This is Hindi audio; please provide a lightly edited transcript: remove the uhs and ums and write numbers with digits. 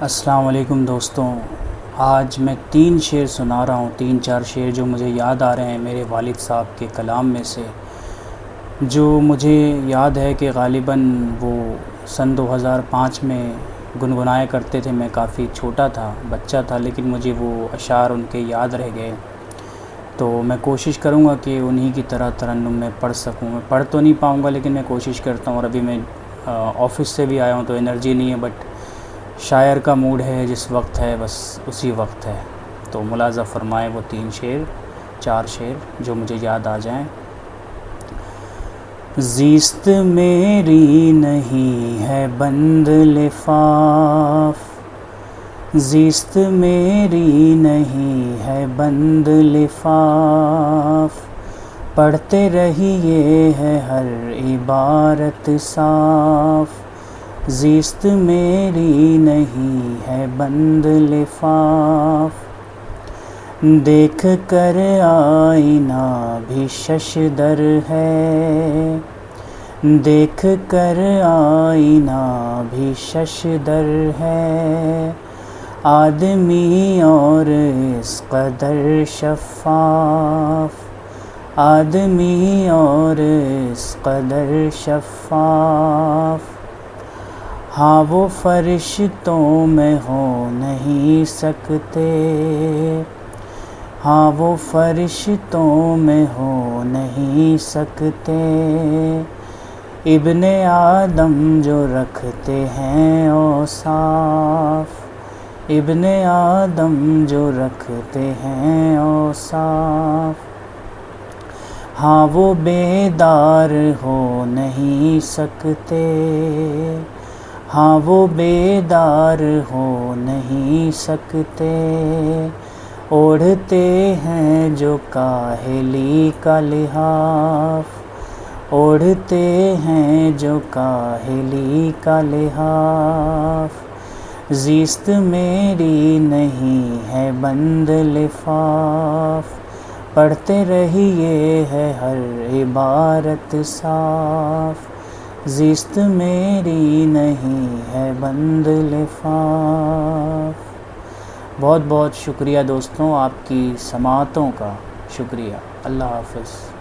अस्सलाम वालेकुम दोस्तों। आज मैं 3 शेर सुना रहा हूँ, 3-4 शेर जो मुझे याद आ रहे हैं मेरे वालिद साहब के कलाम में से, जो मुझे याद है कि ग़ालिबन वो सन 2005 में गुनगुनाया करते थे। मैं काफ़ी छोटा था, बच्चा था, लेकिन मुझे वो अशार उनके याद रह गए। तो मैं कोशिश करूँगा कि उन्हीं की तरह तरन्नुम में पढ़ सकूँ। मैं पढ़ तो नहीं पाऊँगा, लेकिन मैं कोशिश करता हूँ। और अभी मैं ऑफ़िस से भी आया हूँ तो एनर्जी नहीं है, बट शायर का मूड है, जिस वक्त है बस उसी वक्त है। तो मुलाज़ा फ़रमाएँ वो 3 शेर 4 शेर जो मुझे याद आ जाएं। ज़िस्त मेरी नहीं है बंद लिफ़ाफ़, ज़िस्त मेरी नहीं है बंद लिफ़ाफ़, पढ़ते रहिए है हर इबारत साफ़। ज़िस्त मेरी नहीं है बंद लिफ़ाफ़, देख कर आईना भी शशदर है, देख कर आईना भी शशदर है, आदमी और इस कदर शफ़ाफ़, आदमी और इस कदर शफ़ाफ़। हाँ वो फ़रिश्तों में हो नहीं सकते, हाँ वो फ़रिश्तों में हो नहीं सकते, इब्ने आदम जो रखते हैं औसाफ़, इब्ने आदम जो रखते हैं औसाफ़। हाँ वो बेदार हो नहीं सकते, हाँ वो बेदार हो नहीं सकते, ओढ़ते हैं जो काहिली का लिहाफ़, ओढ़ते हैं जो काहिली का लिहाफ़। ज़िस्त मेरी नहीं है बंद लिफ़ाफ़, पढ़ते रहिए है हर इबारत साफ़। ज़िस्त मेरी नहीं है बंद लिफ़ाफ़। बहुत बहुत शुक्रिया दोस्तों, आपकी समाअतों का शुक्रिया। अल्लाह हाफ़िज़।